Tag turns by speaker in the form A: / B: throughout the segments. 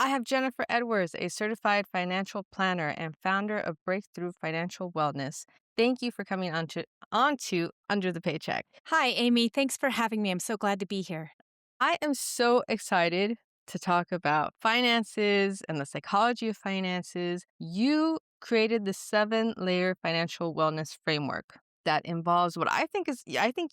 A: I have Jennifer Edwards, a certified financial planner and founder of Breakthrough Financial Wellness. Thank you for coming onto Under the Paycheck.
B: Hi, Amy. Thanks for having me. I'm so glad to be here.
A: I am so excited to talk about finances and the psychology of finances. You created the 7-layer financial wellness framework that involves I think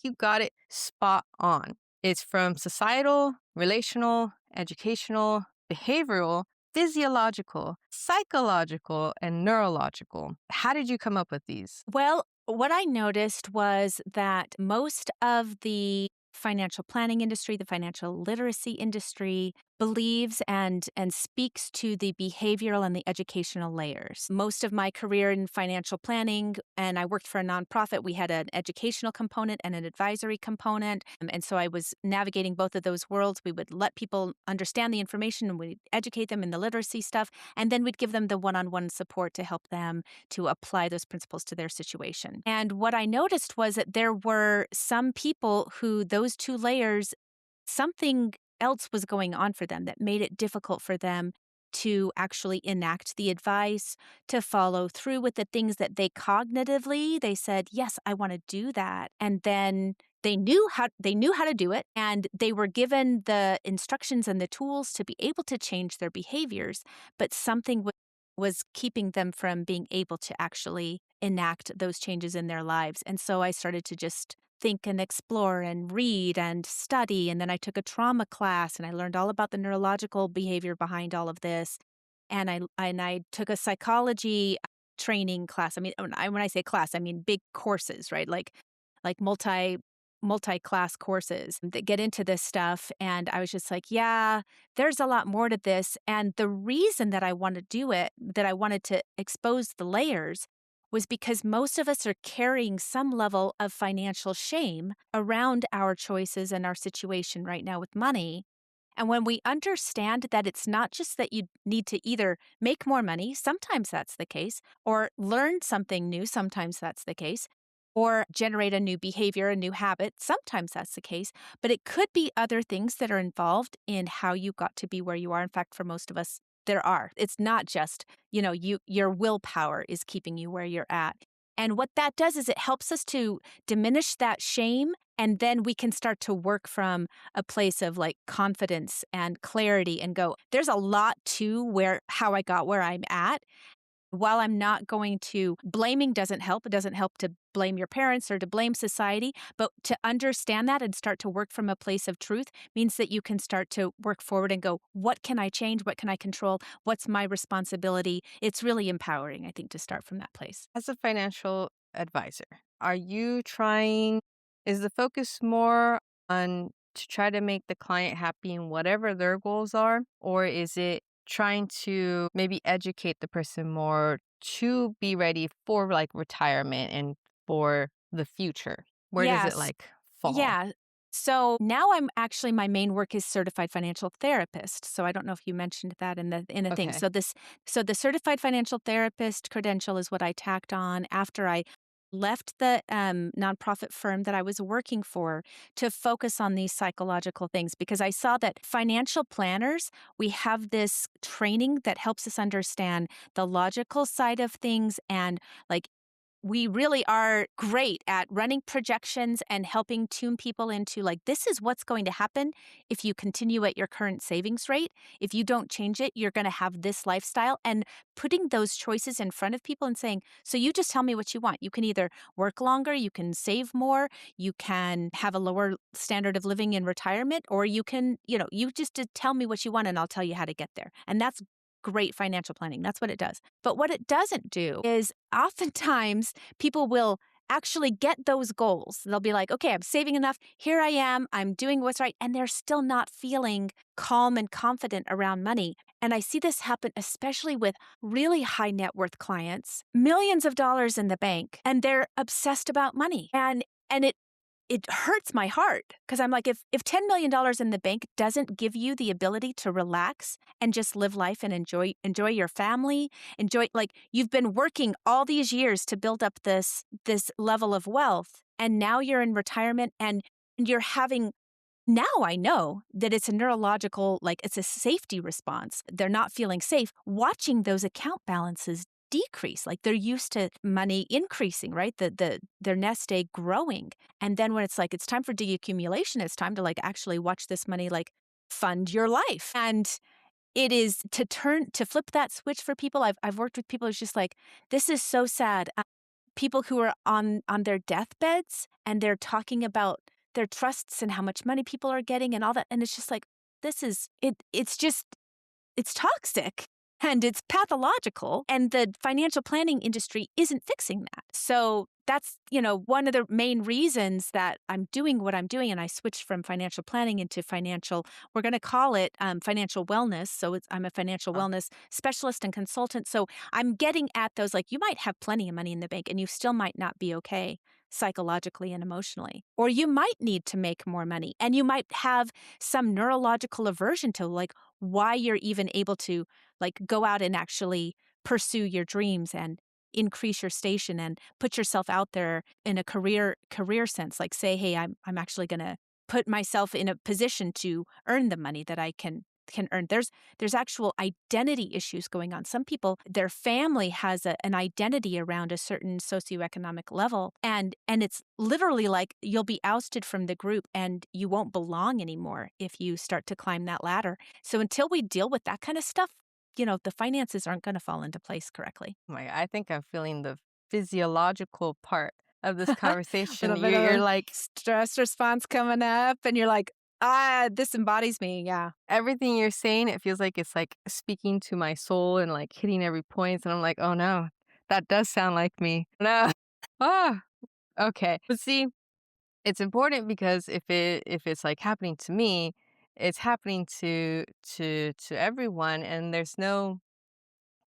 A: you got it spot on. It's from societal, relational, educational, behavioral, physiological, psychological, and neurological. How did you come up with these?
B: Well, what I noticed was that most of the financial planning industry, the financial literacy industry believes and speaks to the behavioral and the educational layers. Most of my career in financial planning, and I worked for a nonprofit, we had an educational component and an advisory component. And so I was navigating both of those worlds. We would let people understand the information and we'd educate them in the literacy stuff. And then we'd give them the one-on-one support to help them to apply those principles to their situation. And what I noticed was that there were some people who those two layers, something else was going on for them that made it difficult for them to actually enact the advice, to follow through with the things that cognitively they said, yes, I want to do that. And then they knew how to do it, and they were given the instructions and the tools to be able to change their behaviors, but something was keeping them from being able to actually enact those changes in their lives. And so I started to just think and explore and read and study. And then I took a trauma class and I learned all about the neurological behavior behind all of this. And I took a psychology training class. I mean, when I say class, I mean big courses, right? Like multi-class courses that get into this stuff. And I was just like, yeah, there's a lot more to this. And the reason that I want to do it, that I wanted to expose the layers, was because most of us are carrying some level of financial shame around our choices and our situation right now with money. And when we understand that it's not just that you need to either make more money, sometimes that's the case, or learn something new, sometimes that's the case, or generate a new behavior, a new habit, sometimes that's the case, but it could be other things that are involved in how you got to be where you are. In fact, for most of us, there are. It's not just, your willpower is keeping you where you're at. And what that does is it helps us to diminish that shame, and then we can start to work from a place of like confidence and clarity and go, there's a lot to how I got where I'm at. While I'm not going to, blaming doesn't help. It doesn't help to blame your parents or to blame society, but to understand that and start to work from a place of truth means that you can start to work forward and go, what can I change? What can I control? What's my responsibility? It's really empowering, I think, to start from that place.
A: As a financial advisor, are you trying, is the focus more on to try to make the client happy in whatever their goals are? Or is it trying to maybe educate the person more to be ready for like retirement and for the future? Where does it
B: Yes.
A: like fall?
B: Yeah. So now my main work is certified financial therapist. So I don't know if you mentioned that in the thing.
A: Okay.
B: So the certified financial therapist credential is what I tacked on after I left the nonprofit firm that I was working for to focus on these psychological things, because I saw that financial planners, we have this training that helps us understand the logical side of things, and like we really are great at running projections and helping tune people into like, this is what's going to happen if you continue at your current savings rate. If you don't change it, you're going to have this lifestyle, and putting those choices in front of people and saying, so you just tell me what you want. You can either work longer, you can save more, you can have a lower standard of living in retirement, or you can, you just tell me what you want and I'll tell you how to get there. And that's great financial planning. That's what it does. But what it doesn't do is oftentimes people will actually get those goals. They'll be like, okay, I'm saving enough. Here I am. I'm doing what's right. And they're still not feeling calm and confident around money. And I see this happen especially with really high net worth clients, millions of dollars in the bank, and they're obsessed about money. And it hurts my heart, because I'm like, if $10 million in the bank doesn't give you the ability to relax and just live life and enjoy your family, like you've been working all these years to build up this level of wealth, and now you're in retirement and you're having Now I know that it's a neurological, like it's a safety response. They're not feeling safe watching those account balances decrease. Like they're used to money increasing, right? Their nest egg growing. And then when it's like it's time for deaccumulation, it's time to like actually watch this money like fund your life. And it is to flip that switch for people. I've worked with people who's just like, this is so sad. People who are on their deathbeds and they're talking about their trusts and how much money people are getting and all that, and it's just like, this is it's just it's toxic and it's pathological, and the financial planning industry isn't fixing that. So that's, one of the main reasons that I'm doing what I'm doing, and I switched from financial planning into financial, we're going to call it financial wellness. So I'm a financial
A: Huh.
B: wellness specialist and consultant. So I'm getting at those, like, you might have plenty of money in the bank and you still might not be okay psychologically and emotionally. Or you might need to make more money and you might have some neurological aversion to like why you're even able to like go out and actually pursue your dreams and increase your station and put yourself out there in a career sense, like say, hey, I'm actually going to put myself in a position to earn the money that I can earn. There's actual identity issues going on. Some people, their family has an identity around a certain socioeconomic level, and it's literally like you'll be ousted from the group and you won't belong anymore if you start to climb that ladder. So until we deal with that kind of stuff, the finances aren't going to fall into place correctly.
A: Oh my, I think I'm feeling the physiological part of this conversation.
B: Little bit
A: You're
B: of
A: like
B: stress response coming up, and you're like, this embodies me. Yeah.
A: everything you're saying, it feels like it's like speaking to my soul and like hitting every point. And I'm like, oh no, that does sound like me. No. Oh, okay. But see, it's important because if it's like happening to me, it's happening to everyone, and there's no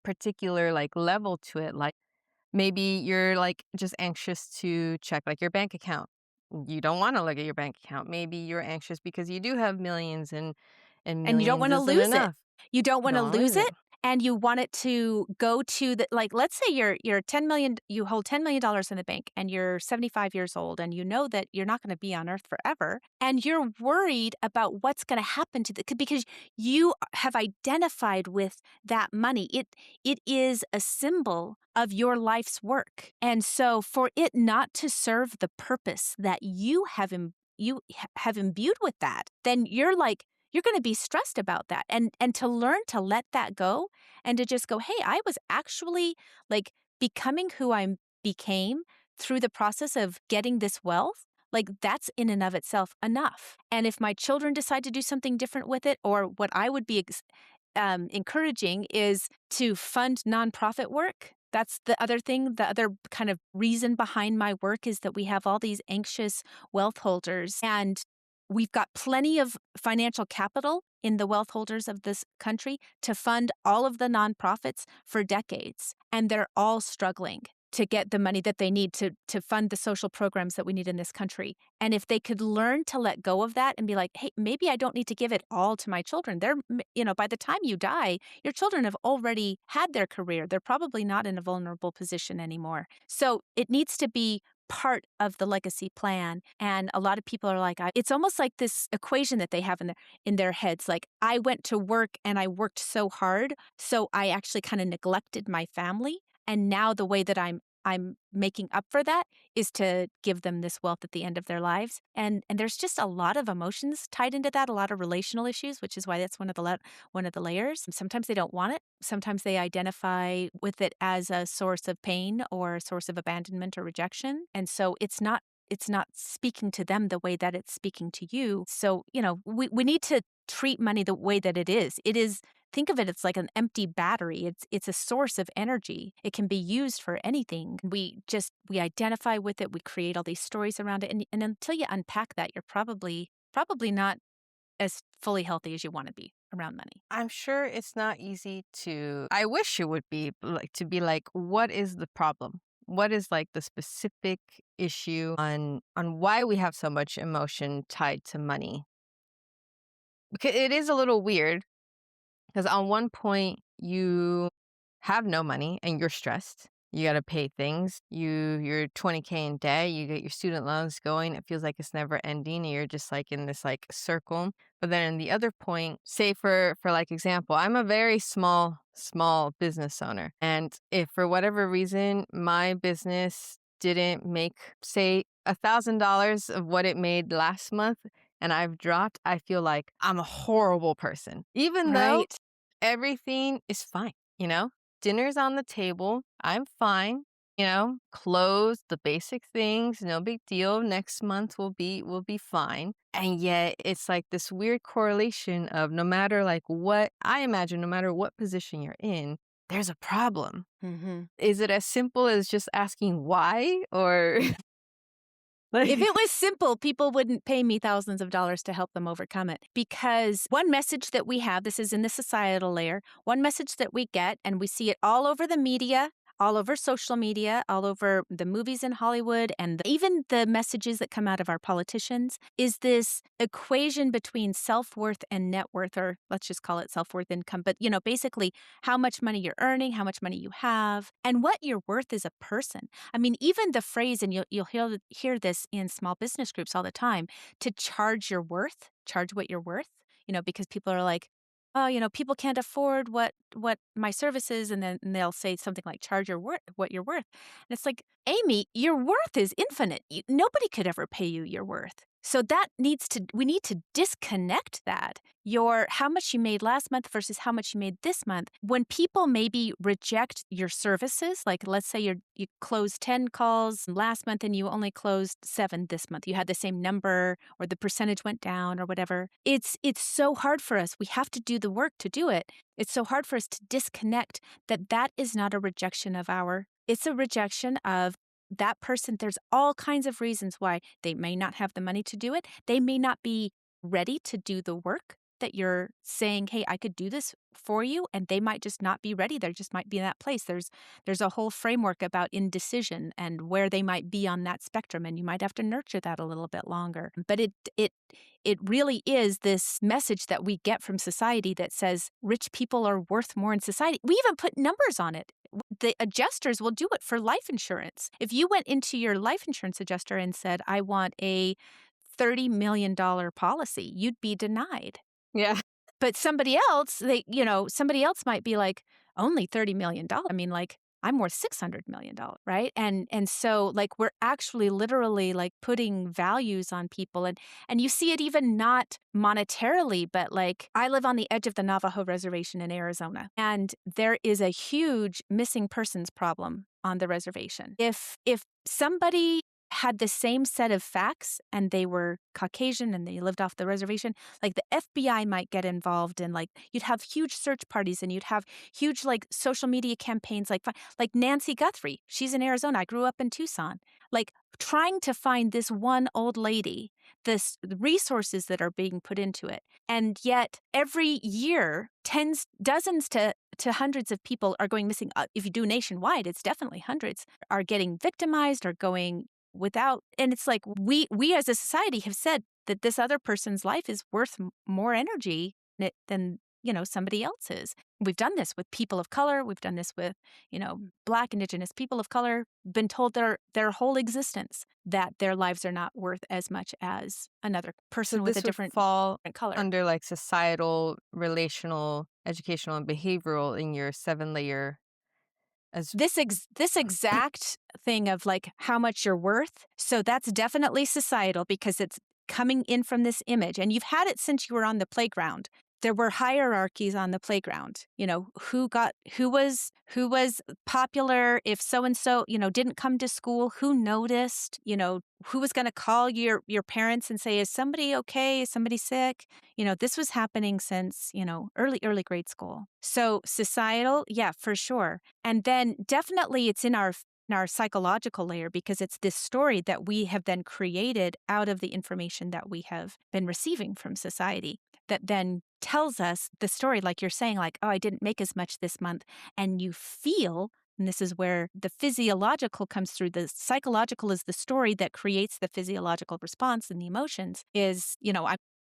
A: particular like level to it. Like maybe you're like just anxious to check like your bank account. You don't want to look at your bank account. Maybe you're anxious because you do have millions and
B: And you don't
A: millions
B: wanna
A: isn't
B: lose it.
A: enough.
B: You don't
A: You don't
B: wanna
A: want to
B: lose
A: lose it.
B: it, and you want it to go to the like, let's say you're 10,000,000, you hold $10,000,000 in the bank, and you're 75 years old, and you know that you're not gonna be on earth forever, and you're worried about what's gonna happen to the because you have identified with that money. It is a symbol of your life's work, and so for it not to serve the purpose that you have imbued with that, then you're going to be stressed about that, and to learn to let that go and to just go, hey, I was actually like becoming who I became through the process of getting this wealth. Like that's in and of itself enough. And if my children decide to do something different with it, or what I would be encouraging is to fund nonprofit work. That's the other thing. The other kind of reason behind my work is that we have all these anxious wealth holders, and we've got plenty of financial capital in the wealth holders of this country to fund all of the nonprofits for decades. And they're all struggling to get the money that they need to fund the social programs that we need in this country. And if they could learn to let go of that and be like, hey, maybe I don't need to give it all to my children. By the time you die, your children have already had their career. They're probably not in a vulnerable position anymore. So it needs to be part of the legacy plan. And a lot of people are like, it's almost like this equation that they have in their heads. Like, I went to work and I worked so hard, so I actually kind of neglected my family. And now the way that I'm making up for that is to give them this wealth at the end of their lives. And there's just a lot of emotions tied into that, a lot of relational issues, which is why that's one of the layers. Sometimes they don't want it. Sometimes they identify with it as a source of pain or a source of abandonment or rejection. And so it's not speaking to them the way that it's speaking to you. So, we need to treat money the way that it is. It is Think of it, it's like an empty battery. It's a source of energy. It can be used for anything. We identify with it, we create all these stories around it, and until you unpack that, you're probably not as fully healthy as you want to be around money.
A: I'm sure it's not easy to I wish it would be like to be like, what is the problem? What is like the specific issue on why we have so much emotion tied to money? Because it is a little weird because on one point you have no money and you're stressed. You gotta pay things. You're 20K in debt, you get your student loans going, it feels like it's never ending, and you're just, like, in this, like, circle. But then in the other point, say for, like, example, I'm a very small business owner, and if for whatever reason my business didn't make, say, $1,000 of what it made last month, and I've dropped, I feel like I'm a horrible person, even though
B: Right.
A: everything is fine, you know? Dinner's on the table, I'm fine, clothes, the basic things, no big deal. Next month will be fine. And yet it's like this weird correlation of no matter like what I imagine, no matter what position you're in, there's a problem.
B: Mhm.
A: Is it as simple as just asking why or
B: If
A: like
B: it was simple, people wouldn't pay me thousands of dollars to help them overcome it. Because one message that we have, this is in the societal layer, one message that we get, and we see it all over the media, all over social media, all over the movies in Hollywood, and even the messages that come out of our politicians, is this equation between self worth and net worth, or let's just call it self worth income. But, basically how much money you're earning, how much money you have, and what you're worth as a person. I mean, even the phrase, and you'll hear this in small business groups all the time, to charge your worth, charge what you're worth, because people are like, oh, people can't afford what my service is, and then they'll say something like charge your worth, what you're worth. And it's like, Amy, your worth is infinite. Nobody could ever pay you your worth. So we need to disconnect that. Your how much you made last month versus how much you made this month. When people maybe reject your services, like let's say you closed 10 calls last month and you only closed 7 this month. You had the same number or the percentage went down or whatever. It's so hard for us. We have to do the work to do it. It's so hard for us to disconnect that is not a rejection of it's a rejection of that person. There's all kinds of reasons why they may not have the money to do it. They may not be ready to do the work that you're saying, hey, I could do this for you. And they might just not be ready. They just might be in that place. There's a whole framework about indecision and where they might be on that spectrum. And you might have to nurture that a little bit longer. But it really is this message that we get from society that says rich people are worth more in society. We even put numbers on it. The adjusters will do it for life insurance. If you went into your life insurance adjuster and said, I want a $30 million policy, you'd be denied.
A: yeah.
B: But somebody else might be like, only $30 million. I mean, like, I'm worth $600 million, right? And so like we're actually literally like putting values on people, and you see it even not monetarily, but like I live on the edge of the Navajo reservation in Arizona, and there is a huge missing persons problem on the reservation. If somebody had the same set of facts and they were Caucasian and they lived off the reservation, like the FBI might get involved, and like you'd have huge search parties and you'd have huge like social media campaigns like Nancy Guthrie. She's in Arizona. I grew up in Tucson. Like trying to find this one old lady, the resources that are being put into it. And yet every year, dozens to hundreds of people are going missing. If you do nationwide, it's definitely hundreds are getting victimized or going without. And it's like we as a society have said that this other person's life is worth more energy than somebody else's. We've done this with people of color. We've done this with Black, Indigenous people of color. Been told their whole existence that their lives are not worth as much as another
A: So
B: person with a
A: this would
B: different
A: fall
B: color.
A: under like societal, relational, educational, and behavioral in your 7 layer as
B: This exact thing of like how much you're worth. So that's definitely societal because it's coming in from this image, and you've had it since you were on the playground. There were hierarchies on the playground. Who was popular, if so and so, didn't come to school, who noticed, who was going to call your parents and say, is somebody okay? Is somebody sick? This was happening since, early grade school. So societal, yeah, for sure. And then definitely it's in our psychological layer, because it's this story that we have then created out of the information that we have been receiving from society that then tells us the story, like you're saying, like, oh, I didn't make as much this month. And you feel, and this is where the physiological comes through, the psychological is the story that creates the physiological response and the emotions is,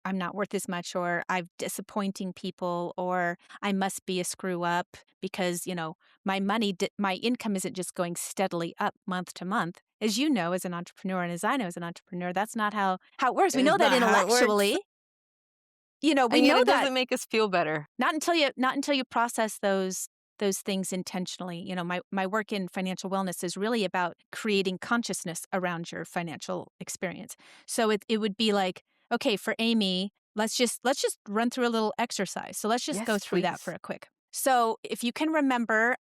B: I'm not worth as much, or I'm disappointing people, or I must be a screw up because, my income isn't just going steadily up month to month. As you know, as an entrepreneur, and as I know as an entrepreneur, that's not how it works. We know
A: It's
B: that
A: not how it works.
B: intellectually, we
A: And yet
B: know
A: it
B: that
A: doesn't make us feel better.
B: not until you process those things intentionally. My work in financial wellness is really about creating consciousness around your financial experience. So it would be like, okay, for Amy, let's just run through a little exercise. So let's just go
A: Yes,
B: through that for
A: please.
B: a quick. So if you can remember,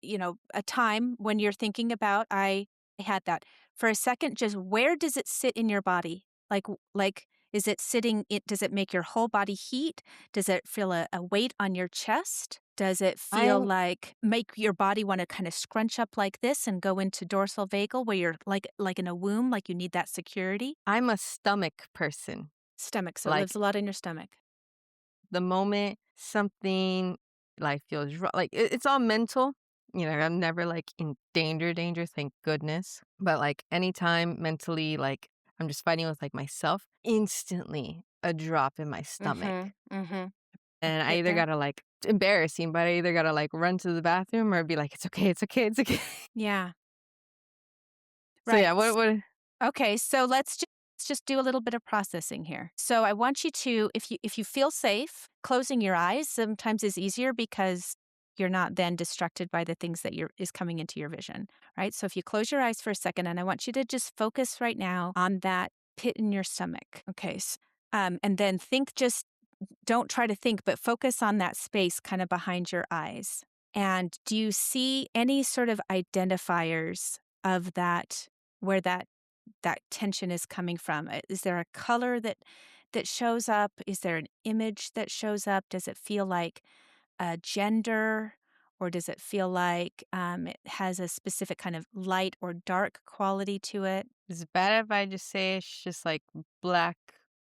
B: a time when you're thinking about, I had that for a second, just where does it sit in your body? Like, is it sitting, does it make your whole body heat? Does it feel a weight on your chest? Does it feel
A: I'm
B: like make your body want to kind of scrunch up like this and go into dorsal vagal where you're like in a womb, like you need that security?
A: I'm a stomach person.
B: Stomach, so it lives
A: Like,
B: a lot in your stomach.
A: the moment something, like, feels like, it's all mental, I'm never, like, in danger, thank goodness, but, like, anytime mentally, like, I'm just fighting with, like, myself, instantly a drop in my stomach,
B: Mhm. Mhm. I
A: and I
B: get
A: either
B: there.
A: gotta, like it's embarrassing, but I either gotta, like, run to the bathroom or be like, "It's okay, it's okay, it's okay."
B: Yeah.
A: So,
B: Right.
A: yeah, what
B: Okay, so let's just do a little bit of processing here. So I want you to, if you feel safe, closing your eyes sometimes is easier because you're not then distracted by the things that is coming into your vision, right? So if you close your eyes for a second, and I want you to just focus right now on that pit in your stomach. Okay, and then just don't try to think, but focus on that space kind of behind your eyes. And do you see any sort of identifiers of that, where that tension is coming from? Is there a color that shows up? Is there an image that shows up? Does it feel like a gender, or does it feel like it has a specific kind of light or dark quality to it?
A: is it bad if I just say it's just, like, black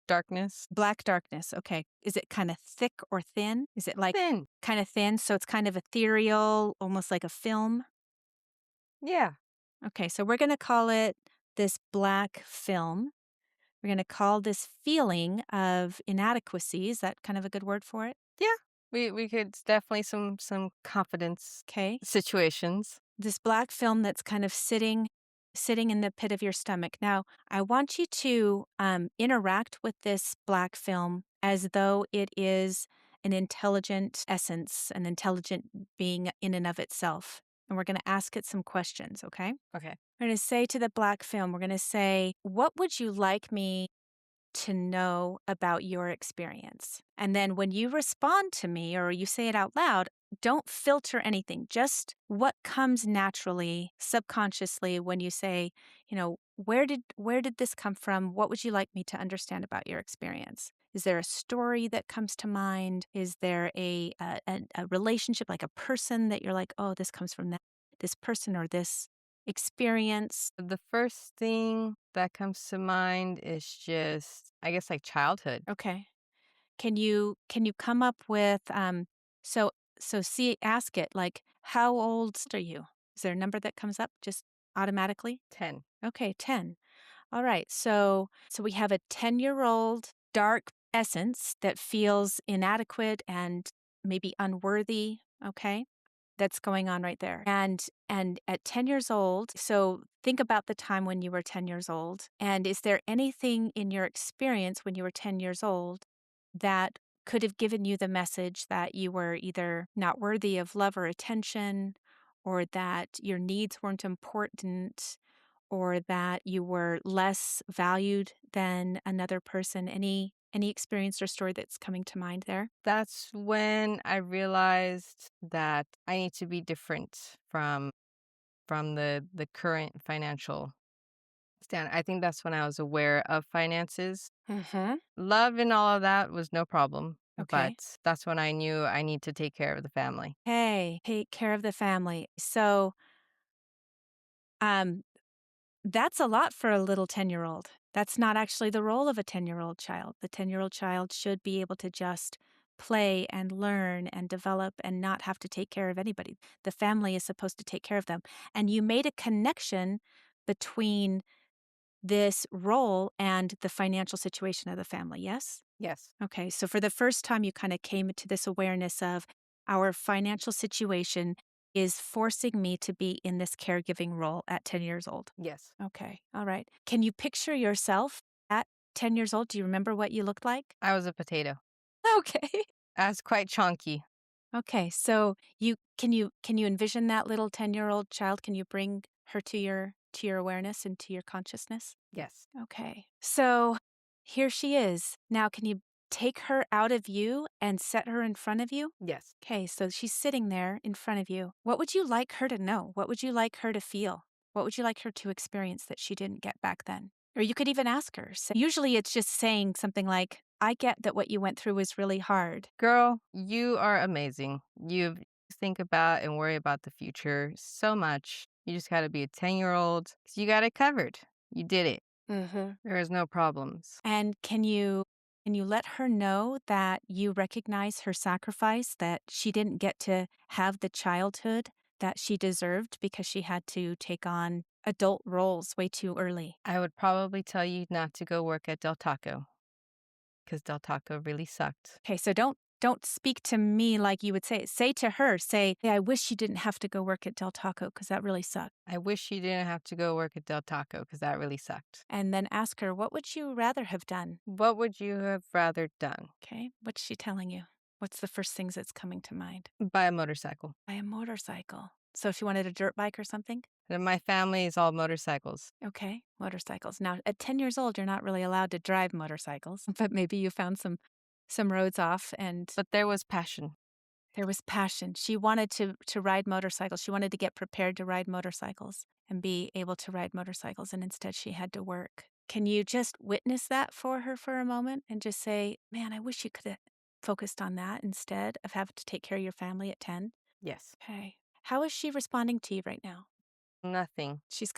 A: darkness?
B: Black darkness. Okay. Is it kind of thick or thin? Is it like
A: Thin.
B: kind of thin, so it's kind of ethereal, almost like a film?
A: Yeah.
B: Okay, so we're going to call it this black film. We're going to call this feeling of inadequacy. Is that kind of a good word for it?
A: Yeah. We could it's definitely some confidence
B: Okay.
A: situations.
B: This black film that's kind of sitting in the pit of your stomach. Now, I want you to interact with this black film as though it is an intelligent essence, an intelligent being in and of itself. And we're going to ask it some questions, okay?
A: Okay.
B: We're going to say to the black film, we're going to say, what would you like me to know about your experience? And then when you respond to me or you say it out loud, don't filter anything. Just what comes naturally, subconsciously when you say, where did this come from? What would you like me to understand about your experience? Is there a story that comes to mind? Is there a relationship, like a person that you're like, oh, this comes from this person or this experience?
A: The first thing that comes to mind is just, I guess, like, childhood.
B: Okay. Can you come up with so see ask it like, how old are you? Is there a number that comes up just automatically?
A: 10.
B: Okay, 10. All right. So we have a 10-year-old dark essence that feels inadequate and maybe unworthy, okay? That's going on right there. And at 10 years old, so think about the time when you were 10 years old. And is there anything in your experience when you were 10 years old that could have given you the message that you were either not worthy of love or attention, or that your needs weren't important, or that you were less valued than another person? Any experience or story that's coming to mind there?
A: That's when I realized that I need to be different from the current financial stand. I think that's when I was aware of finances.
B: Mhm.
A: Love and all of that was no problem, but
B: Okay.
A: that's when I knew I need to take care of the family.
B: Hey, take care of the family. So, um, that's a lot for a little 10-year-old. That's not actually the role of a 10-year-old child. The 10-year-old child should be able to just play and learn and develop and not have to take care of anybody. The family is supposed to take care of them. And you made a connection between this role and the financial situation of the family, yes?
A: Yes.
B: Okay, so for the first time, you kind of came to this awareness of our financial situation is forcing me to be in this caregiving role at 10 years old.
A: Yes.
B: Okay, all right. Can you picture yourself at 10 years old? Do you remember what you looked like?
A: I was a potato.
B: Okay.
A: I was quite chunky.
B: Okay, so you envision that little 10-year-old child? Can you bring her to your awareness and to your consciousness?
A: Yes.
B: Okay. So here she is. Now, can you take her out of you and set her in front of you?
A: Yes.
B: Okay, so she's sitting there in front of you. What would you like her to know? What would you like her to feel? What would you like her to experience that she didn't get back then? Or you could even ask her. Usually it's just saying something like, I get that what you went through was really hard.
A: Girl, you are amazing. You think about and worry about the future so much. You just got to be a 10-year-old. 'Cause you got it covered. You did it.
B: Hmm.
A: There is no problems.
B: And can you let her know that you recognize her sacrifice, that she didn't get to have the childhood that she deserved because she had to take on adult roles way too early?
A: I would probably tell you not to go work at Del Taco because Del Taco really sucked.
B: Okay, so don't speak to me like you would say it. Say to her, say, "Hey, I wish you didn't have to go work at Del Taco because that really sucked."
A: I wish you didn't have to go work at Del Taco because that really sucked.
B: And then ask her, "What would you rather have done?"
A: What would you have rather done?
B: Okay, what's she telling you? What's the first things that's coming to mind?
A: Buy a motorcycle.
B: Buy a motorcycle. So she wanted a dirt bike or something?
A: And my family is all motorcycles.
B: Okay, motorcycles. Now, at 10 years old, you're not really allowed to drive motorcycles, but maybe you found some roads off and
A: But there was passion.
B: there was passion. She wanted to ride motorcycles. She wanted to get prepared to ride motorcycles and be able to ride motorcycles, and instead she had to work. Can you just witness that for her for a moment and just say, "Man, I wish you could have focused on that instead of having to take care of your family at 10?"
A: Yes.
B: Okay. How is she responding to you right now?
A: Nothing.
B: She's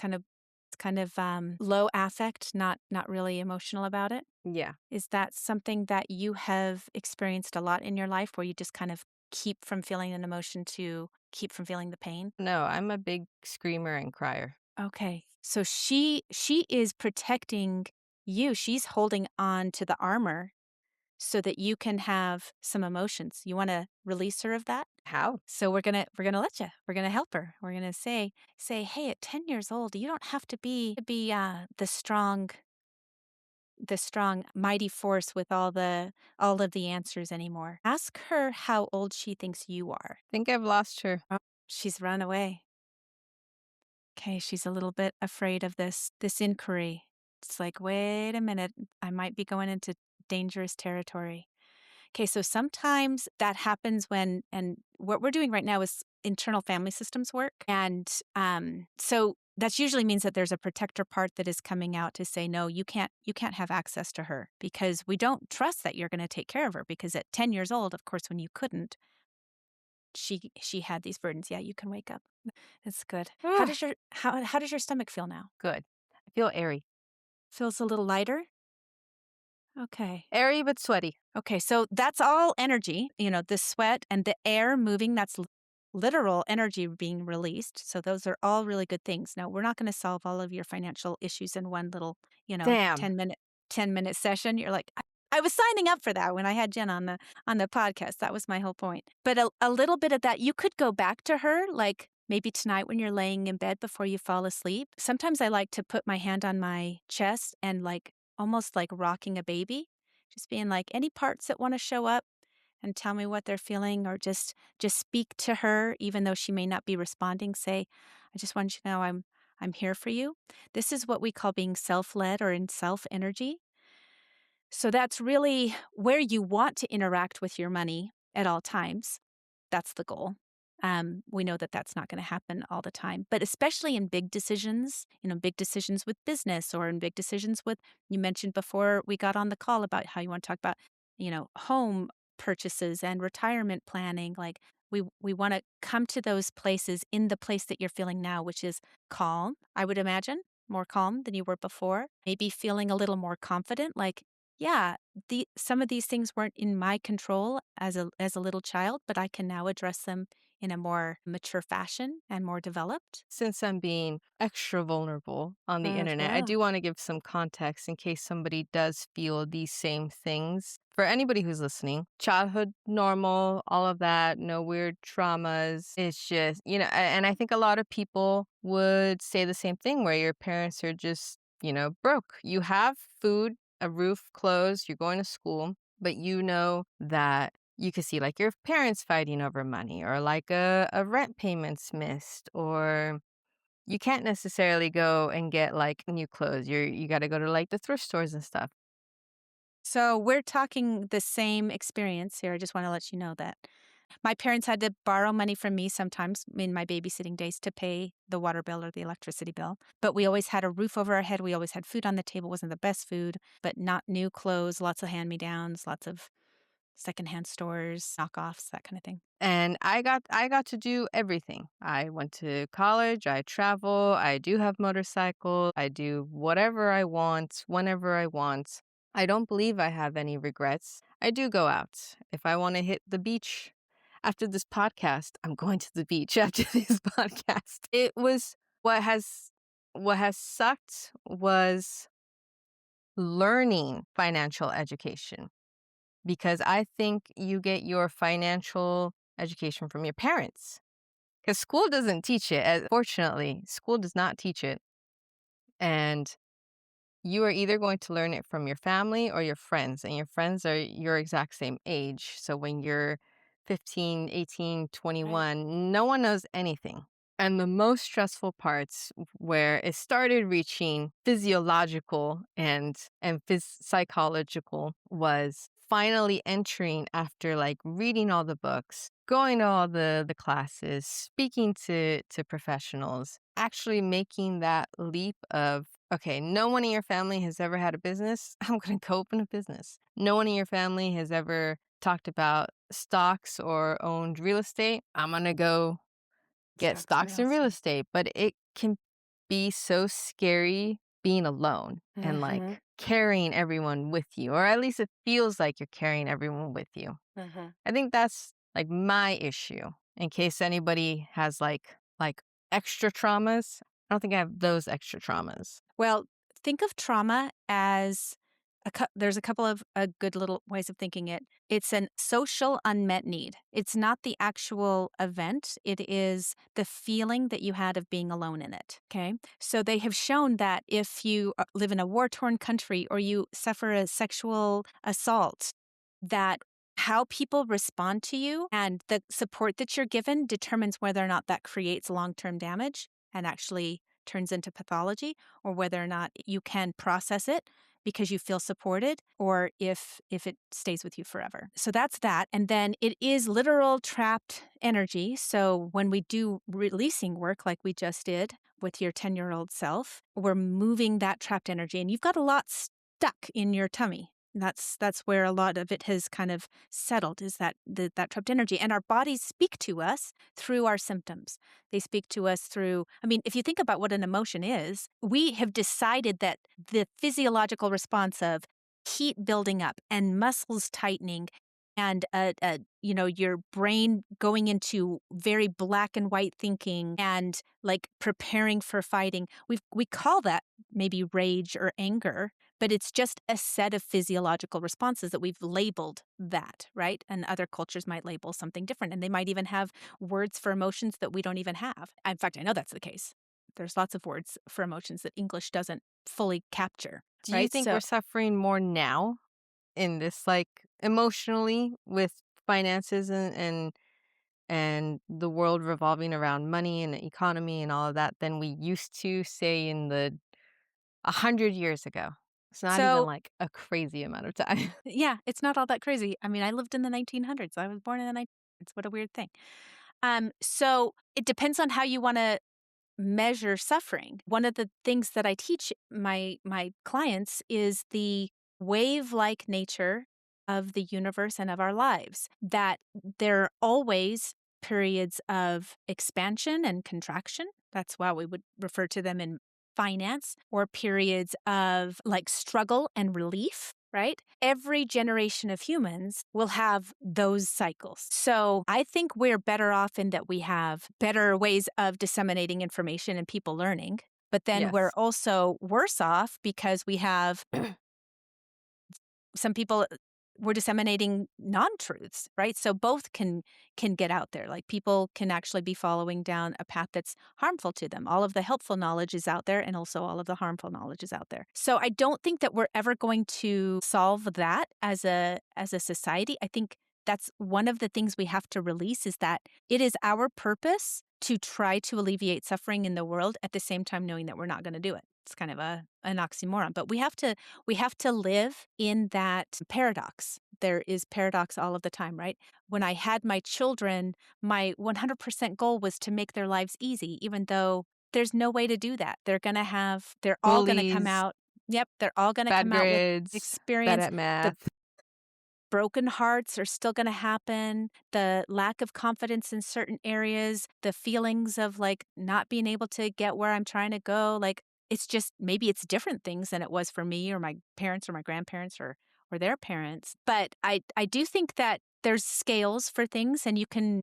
B: low affect, not really emotional about it.
A: Yeah.
B: Is that something that you have experienced a lot in your life where you just kind of keep from feeling an emotion to keep from feeling the pain?
A: No, I'm a big screamer and crier.
B: Okay. So she is protecting you. She's holding on to the armor so that you can have some emotions. You want to release her of that?
A: How?
B: So we're gonna let you. We're gonna help her. We're gonna say, hey, at 10 years old, you don't have to be the strong mighty force with all of the answers anymore. Ask her how old she thinks you are.
A: Think I've lost her.
B: Oh, she's run away. Okay, she's a little bit afraid of this inquiry. It's like, wait a minute, I might be going into dangerous territory. Okay, so sometimes that happens and what we're doing right now is internal family systems work. And so that usually means that there's a protector part that is coming out to say, no, you can't have access to her because we don't trust that you're going to take care of her because at 10 years old, of course, when you couldn't, she had these burdens. Yeah, you can wake up. That's good. How
A: Ugh,
B: does your stomach feel now?
A: good. I feel airy.
B: Feels a little lighter? Okay.
A: Airy but sweaty.
B: Okay, so that's all energy, the sweat and the air moving, that's literal energy being released. So those are all really good things. Now, we're not going to solve all of your financial issues in one little,
A: Damn.
B: 10-minute session. You're like, I was signing up for that when I had Jen on the podcast. That was my whole point. But a little bit of that, you could go back to her, like maybe tonight when you're laying in bed before you fall asleep. Sometimes I like to put my hand on my chest and like almost like rocking a baby, just being like, any parts that want to show up and tell me what they're feeling, or just speak to her, even though she may not be responding. Say, I just want you to know I'm here for you. This is what we call being self-led or in self energy. So that's really where you want to interact with your money at all times. That's the goal. We know that that's not going to happen all the time, but especially in big decisions, big decisions with business or in big decisions with, you mentioned before we got on the call about how you want to talk about, home purchases and retirement planning. Like we want to come to those places in the place that you're feeling now, which is calm, I would imagine, more calm than you were before. Maybe feeling a little more confident, like, yeah, some of these things weren't in my control as a little child, but I can now address them in a more mature fashion and more developed.
A: Since I'm being extra vulnerable on the internet, I
B: Mhm.
A: do want to give some context in case somebody does feel these same things. For anybody who's listening, childhood normal, all of that, no weird traumas. It's just, and I think a lot of people would say the same thing where your parents are just, broke. You have food, a roof, clothes, you're going to school, but you know that you could see like your parents fighting over money or like a rent payment's missed or you can't necessarily go and get like new clothes. You got to go to like the thrift stores and stuff.
B: So we're talking the same experience here. I just want to let you know that. My parents had to borrow money from me sometimes in my babysitting days to pay the water bill or the electricity bill. But we always had a roof over our head. We always had food on the table. Wasn't the best food, but not new clothes, lots of hand-me-downs, lots of secondhand stores, knockoffs, that kind of thing.
A: And I got to do everything. I went to college, I travel, I do have motorcycle, I do whatever I want whenever I want. I don't believe I have any regrets. I do go out. If I want to hit the beach after this podcast, I'm going to the beach after this podcast. It was what has sucked was learning financial education because I think you get your financial education from your parents because school doesn't teach it. Fortunately, school does not teach it. And you are either going to learn it from your family or your friends, and your friends are your exact same age. So when you're 15, 18,
B: Right.
A: 21, no one knows anything. And the most stressful parts where it started reaching physiological and psychological was finally entering after like reading all the books, going to all the classes, speaking to professionals, actually making that leap of okay, no one in your family has ever had a business. I'm going to go open a business. No one in your family has ever talked about stocks or owned real estate. I'm going to go get
B: Stocks and
A: stocks
B: real
A: and real
B: estate.
A: estate. But it can be so scary being alone and
B: Mhm.
A: like carrying everyone with you, or at least it feels like you're carrying everyone with you.
B: Mhm.
A: I think that's like my issue in case anybody has like extra traumas. I don't think I have those extra traumas.
B: Well, think of trauma as there's a couple of good little ways of thinking it. It's an social unmet need. It's not the actual event. It is the feeling that you had of being alone in it. Okay. So they have shown that if you live in a war torn country or you suffer a sexual assault, that how people respond to you and the support that you're given determines whether or not that creates long term damage and actually turns into pathology, or whether or not you can process it because you feel supported, or if it stays with you forever. So that's that. And then it is literal trapped energy. So when we do releasing work like we just did with your 10-year-old self, we're moving that trapped energy, and you've got a lot stuck in your tummy. That's where a lot of it has kind of settled, is that trapped energy. And our bodies speak to us through our symptoms. They speak to us through, I mean, if you think about what an emotion is, we have decided that the physiological response of heat building up and muscles tightening and your brain going into very black and white thinking and like preparing for fighting, we call that maybe rage or anger, but it's just a set of physiological responses that we've labeled that, right? And other cultures might label something different, and they might even have words for emotions that we don't even have. In fact, I know that's the case. There's lots of words for emotions that English doesn't fully capture,
A: Do you
B: right?
A: think
B: So
A: we're suffering more now in this like emotionally with finances and the world revolving around money and the economy and all of that than we used to say in the 100 years ago? It's not even
B: so
A: like a crazy amount of time.
B: yeah, it's not all that crazy. I mean, I lived in the 1900s. I was born in the 1900s. What a weird thing. So it depends on how you want to measure suffering. One of the things that I teach my clients is the wave-like nature of the universe and of our lives, that there are always periods of expansion and contraction. That's why we would refer to them in finance, or periods of like struggle and relief. right? Every generation of humans will have those cycles. So I think we're better off in that we have better ways of disseminating information and people learning. But then we're
A: Yes.
B: also worse off because we have some people were disseminating non-truths, right? So both can get out there. Like people can actually be following down a path that's harmful to them. All of the helpful knowledge is out there and also all of the harmful knowledge is out there. So I don't think that we're ever going to solve that as a society. I think that's one of the things we have to release is that it is our purpose to try to alleviate suffering in the world at the same time knowing that we're not going to do it. It's kind of an oxymoron, but we have to live in that paradox. There is paradox all of the time, right? When I had my children, my 100% goal was to make their lives easy, even though there's no way to do that. They're all going to come
A: Bullies,
B: out. Yep, they're all going to
A: bad
B: come out with
A: grades, bad
B: experience.
A: at
B: The
A: math.
B: broken hearts are still going to happen. The lack of confidence in certain areas, the feelings of like not being able to get where I'm trying to go. Like it's just maybe it's different things than it was for me or my parents or my grandparents or their parents. But I do think that there's scales for things and you can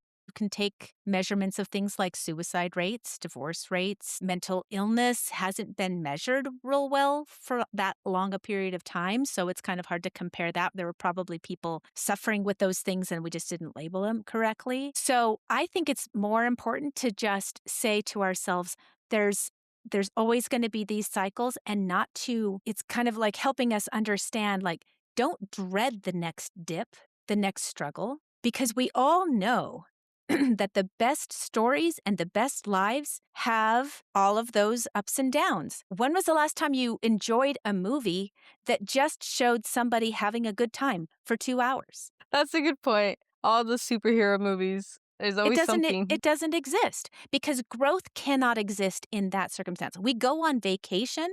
B: take measurements of things like suicide rates, divorce rates, mental illness hasn't been measured real well for that long a period of time. So it's kind of hard to compare that. There were probably people suffering with those things and we just didn't label them correctly. So I think it's more important to just say to ourselves, there's there's always going to be these cycles and not to, it's kind of like helping us understand, like, don't dread the next dip, the next struggle, because we all know that the best stories and the best lives have all of those ups and downs. When was the last time you enjoyed a movie that just showed somebody having a good time for 2 hours?
A: That's a good point. All the superhero movies, there's
B: It
A: always
B: doesn't it,
A: something.
B: it doesn't exist because growth cannot exist in that circumstance. We go on vacation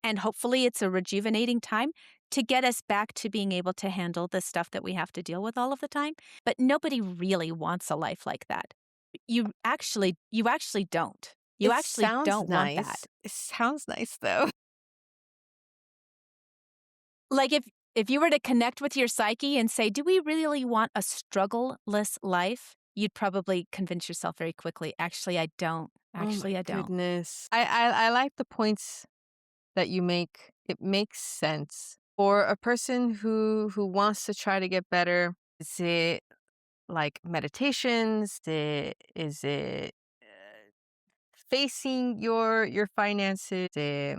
B: and hopefully it's a rejuvenating time to get us back to being able to handle the stuff that we have to deal with all of the time. But nobody really wants a life like that. You actually don't. You
A: It
B: actually
A: sounds
B: don't want that.
A: nice. It sounds nice, though.
B: Like if you were to connect with your psyche and say, "Do we really want a struggleless life?" You'd probably convince yourself very quickly, "Actually, I don't.
A: Oh
B: Actually,
A: my
B: I don't."
A: goodness. I like the points that you make. It makes sense. For a person who wants to try to get better, is it like meditations? Is it facing your finances? Is it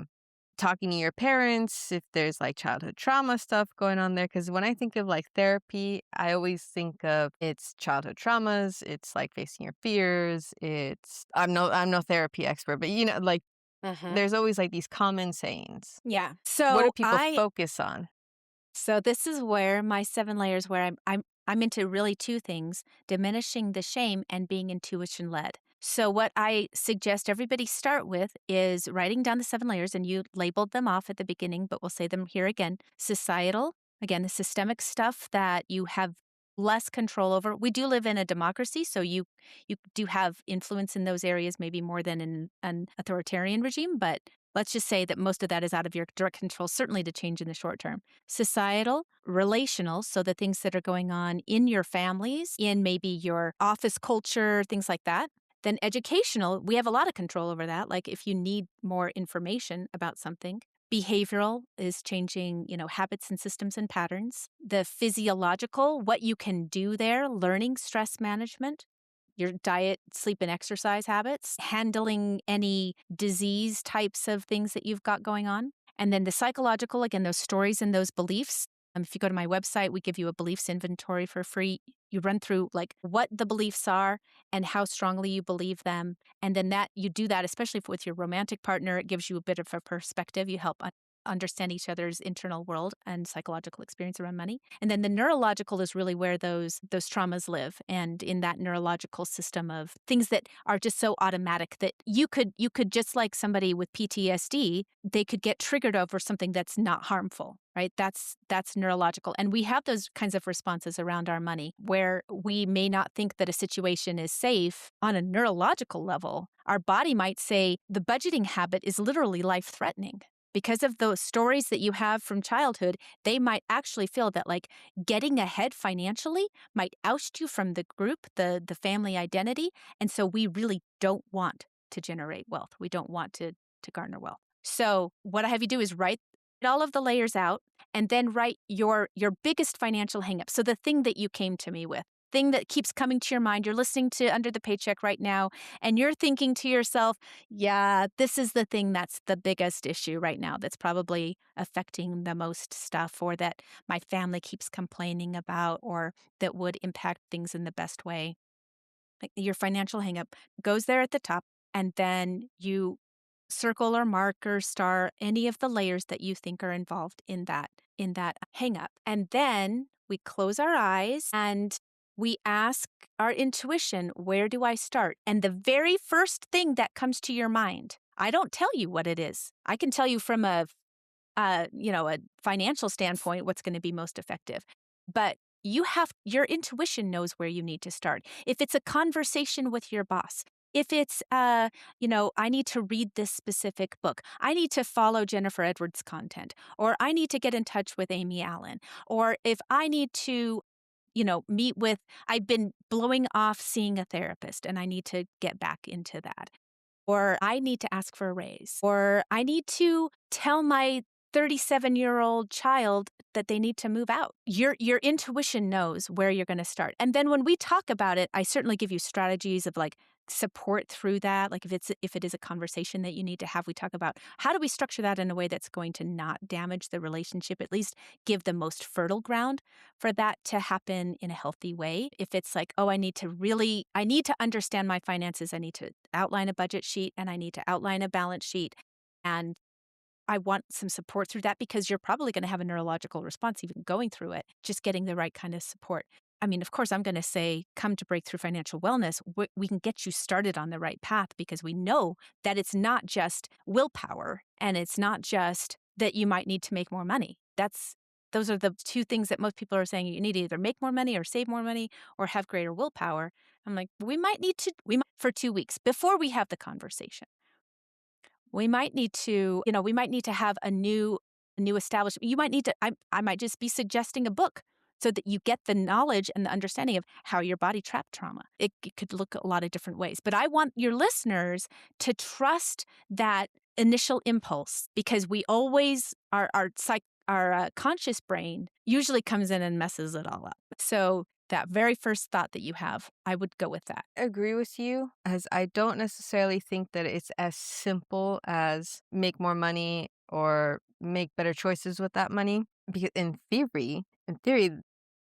A: talking to your parents if there's like childhood trauma stuff going on there? Because when I think of like therapy, I always think of it's childhood traumas, it's like facing your fears, it's I'm no therapy expert, but like
B: Uh-huh.
A: there's always like these common sayings.
B: Yeah.
A: What do
B: So
A: people
B: I
A: focus on?
B: So this is where my 7 layers where I'm into really 2 things, diminishing the shame and being intuition led. So what I suggest everybody start with is writing down the 7 layers and you labeled them off at the beginning, but we'll say them here again. Societal, again, the systemic stuff that you have less control over. We do live in a democracy, so you do have influence in those areas maybe more than in an authoritarian regime, but let's just say that most of that is out of your direct control, certainly to change in the short term. Societal, relational, so the things that are going on in your families, in maybe your office culture, things like that. Then educational, we have a lot of control over that. Like if you need more information about something. Behavioral is changing, habits and systems and patterns. The physiological, what you can do there, learning stress management, your diet, sleep, and exercise habits, handling any disease types of things that you've got going on. And then the psychological, again, those stories and those beliefs. If you go to my website, we give you a beliefs inventory for free. You run through like what the beliefs are and how strongly you believe them. And then that you do that, especially with your romantic partner, it gives you a bit of a perspective. You help understand each other's internal world and psychological experience around money. And then the neurological is really where those traumas live. And in that neurological system of things that are just so automatic that you could just like somebody with PTSD, they could get triggered over something that's not harmful. Right? That's neurological. And we have those kinds of responses around our money where we may not think that a situation is safe on a neurological level. Our body might say the budgeting habit is literally life threatening because of those stories that you have from childhood, they might actually feel that like getting ahead financially might oust you from the group, the family identity. And so we really don't want to generate wealth. We don't want to garner wealth. So what I have you do is write all of the layers out and then write your biggest financial hangup. So the thing that you came to me with, thing that keeps coming to your mind. You're listening to Under the Paycheck right now and you're thinking to yourself, yeah, this is the thing that's the biggest issue right now that's probably affecting the most stuff or that my family keeps complaining about or that would impact things in the best way. Like your financial hangup goes there at the top, and then you circle or mark or star any of the layers that you think are involved in that hangup. And then we close our eyes and we ask our intuition, where do I start? And the very first thing that comes to your mind, I don't tell you what it is. I can tell you from a financial standpoint what's going to be most effective. But your intuition knows where you need to start. If it's a conversation with your boss, if it's I need to read this specific book. I need to follow Jennifer Edwards content, or I need to get in touch with Amy Allen, or if I need to meet with I've been blowing off seeing a therapist and I need to get back into that. Or I need to ask for a raise, or I need to tell my 37-year-old child that they need to move out. Your intuition knows where you're going to start. And then when we talk about it, I certainly give you strategies of like support through that. Like if it is a conversation that you need to have, we talk about how do we structure that in a way that's going to not damage the relationship, at least give the most fertile ground for that to happen in a healthy way. If it's like, oh, I need to understand my finances. I need to outline a budget sheet and I need to outline a balance sheet. And I want some support through that because you're probably going to have a neurological response even going through it, just getting the right kind of support. I mean, of course, I'm going to say, come to Breakthrough Financial Wellness. We can get you started on the right path because we know that it's not just willpower and it's not just that you might need to make more money. Those are the two things that most people are saying. You need to either make more money or save more money or have greater willpower. I'm like, we might for 2 weeks before we have the conversation. We might need to have a new establishment. You might need to I might just be suggesting a book so that you get the knowledge and the understanding of how your body trapped trauma. It could look a lot of different ways. But I want your listeners to trust that initial impulse because we always our conscious brain usually comes in and messes it all up. So that very first thought that you have, I would go with that.
A: Agree with you, as I don't necessarily think that it's as simple as make more money or make better choices with that money. Because in theory,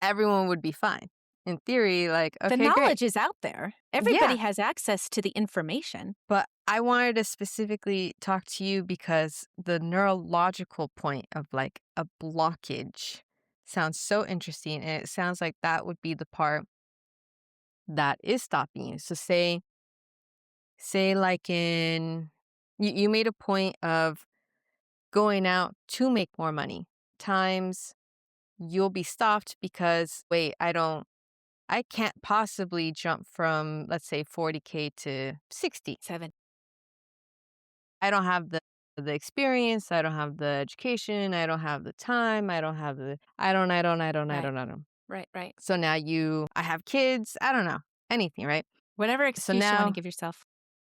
A: everyone would be fine. In theory, like,
B: The
A: okay, great.
B: knowledge is out there. Everybody
A: Yeah.
B: has access to the information.
A: But I wanted to specifically talk to you because the neurological point of like a blockage sounds so interesting. And it sounds like that would be the part that is stopping you. So say like you made a point of going out to make more money. Times you'll be stopped because wait, I can't possibly jump from let's say 40K to 60.
B: 7.
A: I don't have the experience, I don't have the education, I don't have the time, I don't have the
B: Right.
A: I don't.
B: Right, right.
A: So now I have kids, I don't know, anything, right?
B: Whatever
A: So
B: excuse you wanna
A: now
B: give yourself.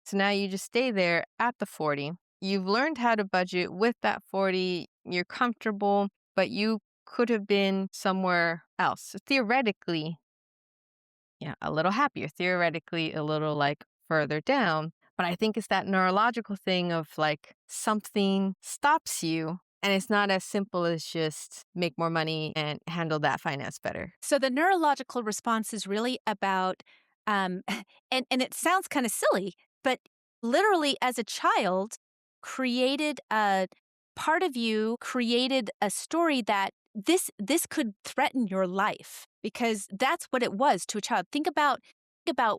A: So now you just stay there at the 40. You've learned how to budget with that 40. You're comfortable, but you could have been somewhere else. So theoretically, yeah, a little happier. Theoretically, a little like further down. But I think it's that neurological thing of like something stops you. And it's not as simple as just make more money and handle that finance better.
B: So the neurological response is really about, and it sounds kinda silly, but literally as a child, created a part of you created a story that this could threaten your life because that's what it was to a child. Think about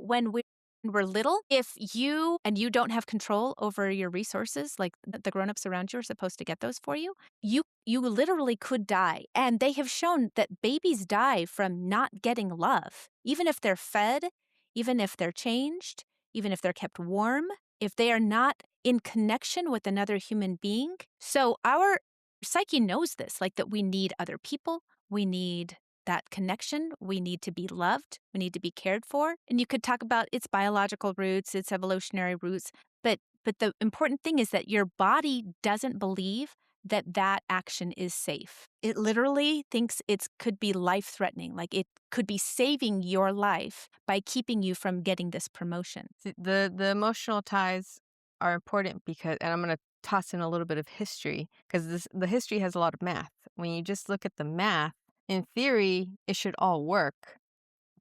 B: when we were little, if you don't have control over your resources, like the grown-ups around you are supposed to get those for you, you literally could die. And they have shown that babies die from not getting love, even if they're fed, even if they're changed, even if they're kept warm. If they are not in connection with another human being. So our psyche knows this, like that we need other people, we need that connection, we need to be loved, we need to be cared for. And you could talk about its biological roots, its evolutionary roots, but the important thing is that your body doesn't believe that that action is safe. It literally thinks it could be life-threatening, like it could be saving your life by keeping you from getting this promotion.
A: See, the emotional ties are important because, and I'm gonna toss in a little bit of history because the history has a lot of math. When you just look at the math, in theory, it should all work,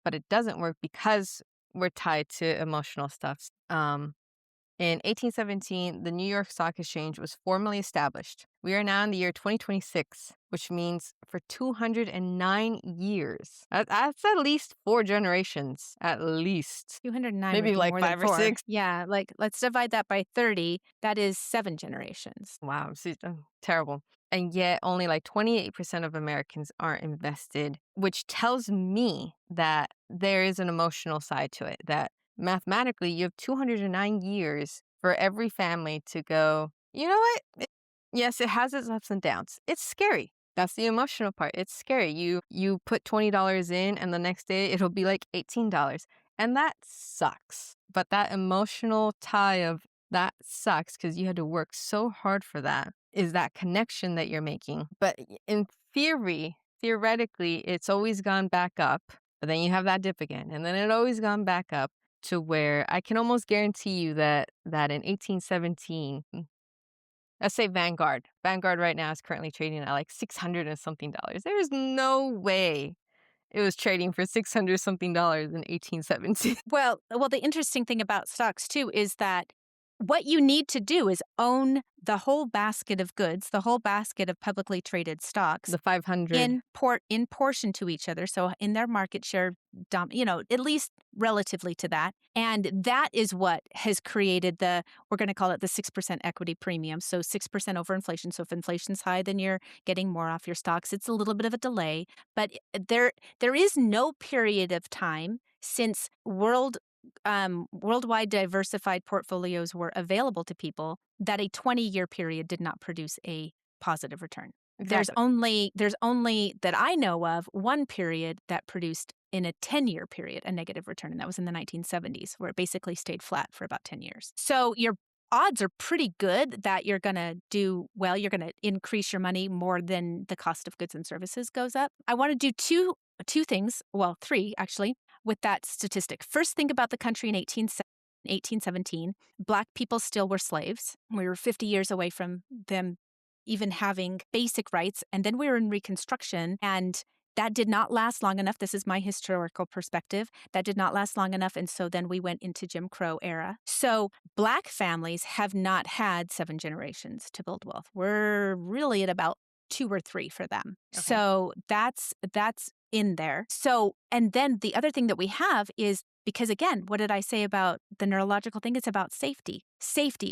A: but it doesn't work because we're tied to emotional stuff. In 1817, the New York Stock Exchange was formally established. We are now in the year 2026, which means for 209 years. That's at least 4 generations, at least.
B: 209 would
A: Maybe
B: be
A: like
B: more than
A: 5 or
B: 4.
A: 6.
B: Yeah, like, let's divide that by 30. That is 7 generations.
A: Wow, terrible. And yet, only like 28% of Americans aren't invested, which tells me that there is an emotional side to it, that mathematically, you have 209 years for every family to go, you know what? Yes, it has its ups and downs. It's scary. That's the emotional part. It's scary. You put $20 in and the next day it'll be like $18. And that sucks. But that emotional tie of that sucks because you had to work so hard for that is that connection that you're making. But in theoretically, it's always gone back up. But then you have that dip again. And then it always gone back up to where I can almost guarantee you that in 1817, let's say Vanguard. Vanguard right now is currently trading at like 600 and something dollars. There's no way it was trading for 600 something dollars in 1817.
B: Well, the interesting thing about stocks too is that what you need to do is own the whole basket of goods, the whole basket of publicly traded stocks
A: The 500.
B: in portion to each other. So in their market share, at least relatively to that. And that is what has created we're going to call it the 6% equity premium. So 6% over inflation. So if inflation's high, then you're getting more off your stocks. It's a little bit of a delay, but there is no period of time since worldwide diversified portfolios were available to people that a 20-year period did not produce a positive return.
A: Exactly.
B: There's only that I know of one period that produced in a 10-year period a negative return, and that was in the 1970s, where it basically stayed flat for about 10 years. So your odds are pretty good that you're going to do well. You're going to increase your money more than the cost of goods and services goes up. I want to do two things, well, three actually, with that statistic. First, think about the country in 1817. Black people still were slaves. We were 50 years away from them even having basic rights. And then we were in Reconstruction, and that did not last long enough. This is my historical perspective. That did not last long enough. And so then we went into Jim Crow era. So Black families have not had 7 generations to build wealth. We're really at about 2 or 3 for them.
A: Okay.
B: So that's in there. So, and then the other thing that we have is, because again, what did I say about the neurological thing? It's about safety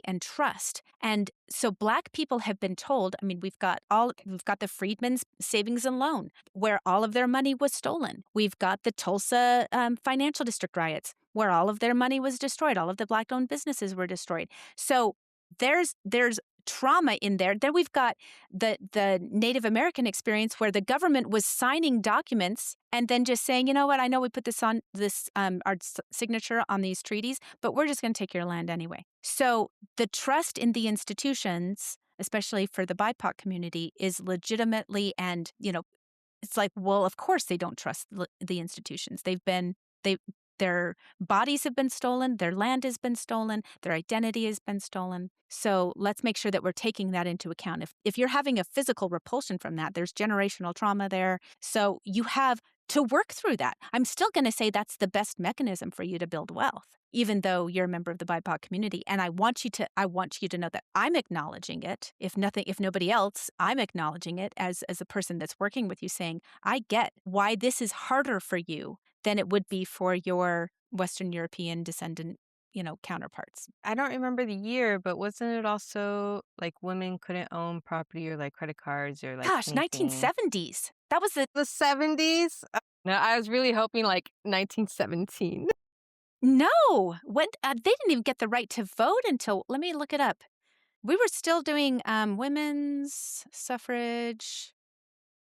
B: and trust. And so Black people have been told, I mean, we've got the Freedmen's Savings and Loan, where all of their money was stolen. We've got the Tulsa financial district riots, where all of their money was destroyed. All of the Black-owned businesses were destroyed. So there's trauma in there. Then we've got the Native American experience, where the government was signing documents and then just saying, you know what, I know we put this on our signature on these treaties, but we're just going to take your land anyway. So the trust in the institutions, especially for the BIPOC community, is legitimately, and it's like, well, of course they don't trust the institutions. Their bodies have been stolen, their land has been stolen, their identity has been stolen. So let's make sure that we're taking that into account. If you're having a physical repulsion from that, there's generational trauma there. So you have to work through that. I'm still going to say that's the best mechanism for you to build wealth, even though you're a member of the BIPOC community. And I want you to know that I'm acknowledging it. If nobody else, I'm acknowledging it as a person that's working with you, saying, I get why this is harder for you than it would be for your Western European descendant, counterparts.
A: I don't remember the year, but wasn't it also like women couldn't own property or like credit cards or like
B: Gosh,
A: anything?
B: 1970s. That was
A: The 70s? No, I was really hoping like 1917.
B: No, when they didn't even get the right to vote until let me look it up. We were still doing, women's suffrage,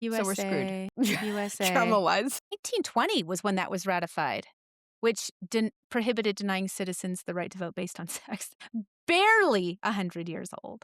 A: So we're screwed.
B: USA, USA.
A: Trauma-wise.
B: 1820 was when that was ratified, which prohibited denying citizens the right to vote based on sex. Barely 100 years old.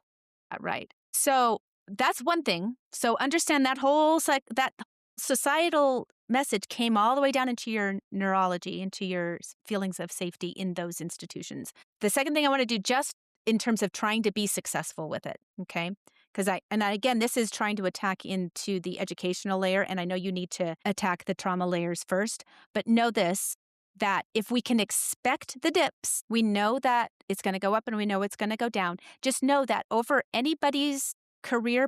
B: Right. So that's one thing. So understand that whole that societal message came all the way down into your neurology, into your feelings of safety in those institutions. The second thing I want to do, just in terms of trying to be successful with it, okay? Because again, this is trying to attack into the educational layer, and I know you need to attack the trauma layers first, but know this, that if we can expect the dips, we know that it's going to go up and we know it's going to go down. Just know that over anybody's career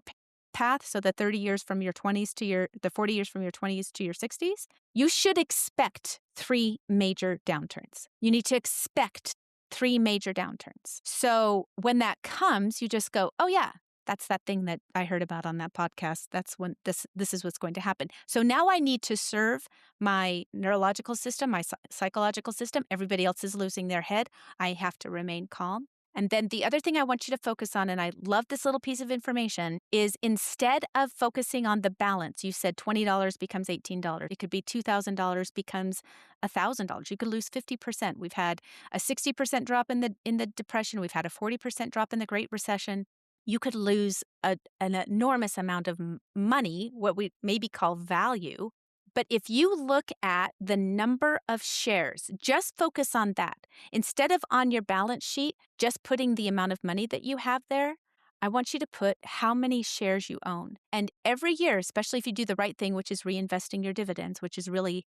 B: path, so the 30 years from your 20s to the 40 years from your 20s to your 60s, you should expect 3 major downturns. You need to expect 3 major downturns. So when that comes, you just go, oh yeah, that's that thing that I heard about on that podcast. That's when this is what's going to happen. So now I need to serve my neurological system, my psychological system. Everybody else is losing their head. I have to remain calm. And then the other thing I want you to focus on, and I love this little piece of information, is instead of focusing on the balance, you said $20 becomes $18. It could be $2,000 becomes $1,000. You could lose 50%. We've had a 60% drop in the depression. We've had a 40% drop in the Great Recession. You could lose an enormous amount of money, what we maybe call value. But if you look at the number of shares, just focus on that. Instead of on your balance sheet, just putting the amount of money that you have there, I want you to put how many shares you own. And every year, especially if you do the right thing, which is reinvesting your dividends, which is really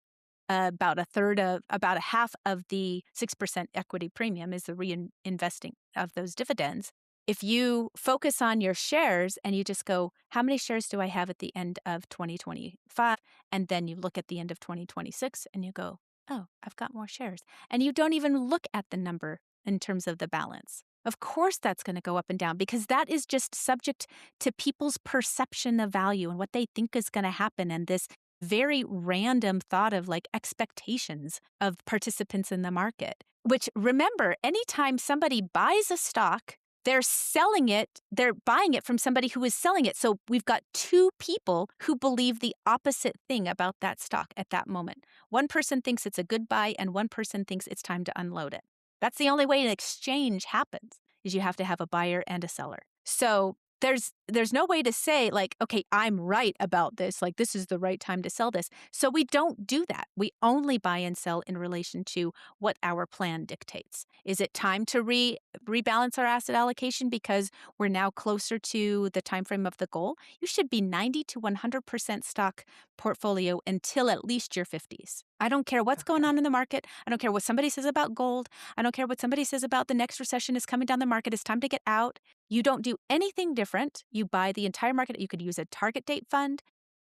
B: about a half of the 6% equity premium is the reinvesting of those dividends. If you focus on your shares and you just go, how many shares do I have at the end of 2025? And then you look at the end of 2026 and you go, oh, I've got more shares. And you don't even look at the number in terms of the balance. Of course, that's going to go up and down because that is just subject to people's perception of value and what they think is going to happen. And this very random thought of like expectations of participants in the market, which remember, anytime somebody buys a stock, they're selling it, they're buying it from somebody who is selling it. So we've got 2 people who believe the opposite thing about that stock at that moment. One person thinks it's a good buy and one person thinks it's time to unload it. That's the only way an exchange happens, is you have to have a buyer and a seller. So there's no way to say like, okay, I'm right about this, like this is the right time to sell this. So we don't do that. We only buy and sell in relation to what our plan dictates. Is it time to rebalance our asset allocation because we're now closer to the time frame of the goal? You should be 90 to 100% stock portfolio until at least your 50s. I don't care what's going
A: Okay.
B: on in the market. I don't care what somebody says about gold. I don't care what somebody says about the next recession is coming down the market. It's time to get out. You don't do anything different. You buy the entire market. You could use a target date fund.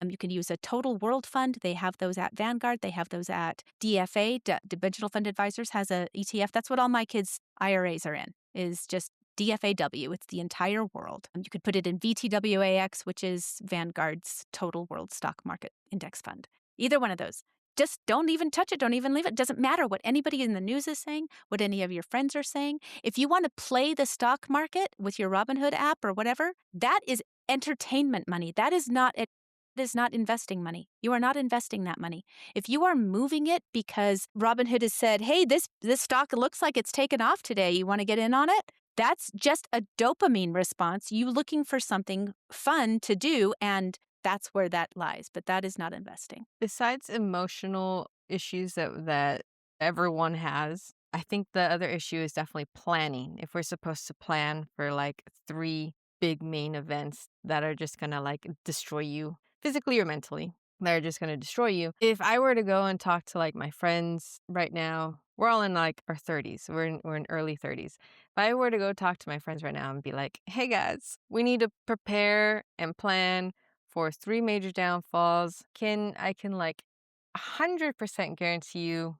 B: You can use a total world fund. They have those at Vanguard. They have those at DFA. Digital Fund Advisors has a ETF. That's what all my kids' IRAs are in, is just DFAW. It's the entire world. You could put it in VTWAX, which is Vanguard's total world stock market index fund. Either one of those. Just don't even touch it. Don't even leave it. Doesn't matter what anybody in the news is saying, what any of your friends are saying. If you want to play the stock market with your Robinhood app or whatever, that is entertainment money. That is not investing money. You are not investing that money. If you are moving it because Robinhood has said, hey, this stock looks like it's taken off today, you want to get in on it? That's just a dopamine response, you looking for something fun to do, and that's where that lies. But that is not investing.
A: Besides emotional issues that everyone has, I think the other issue is definitely planning. If we're supposed to plan for like 3 big main events that are just gonna like destroy you physically or mentally, that are just gonna destroy you. If I were to go and talk to like my friends right now, we're all in like our 30s. We're in early 30s. If I were to go talk to my friends right now and be like, "Hey guys, we need to prepare and plan for 3 major downfalls," I can like 100% guarantee you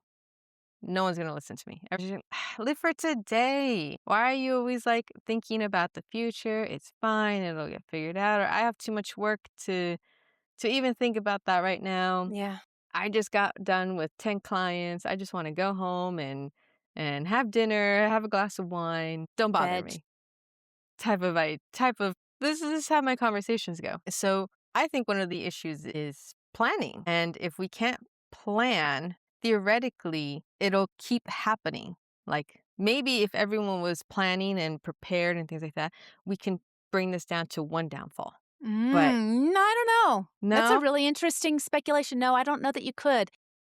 A: no one's gonna listen to me. Everyone's gonna, live for today. Why are you always like thinking about the future? It's fine, it'll get figured out. Or I have too much work to even think about that right now.
B: Yeah.
A: I just got done with 10 clients. I just want to go home and and have dinner, have a glass of wine, don't bother
B: Veg.
A: me. Type of this is how my conversations go. So, I think one of the issues is planning, and if we can't plan, theoretically, it'll keep happening. Like, maybe if everyone was planning and prepared and things like that, we can bring this down to one downfall. But
B: No, I don't know. That's a
A: no?
B: really interesting speculation. No, I don't know that you could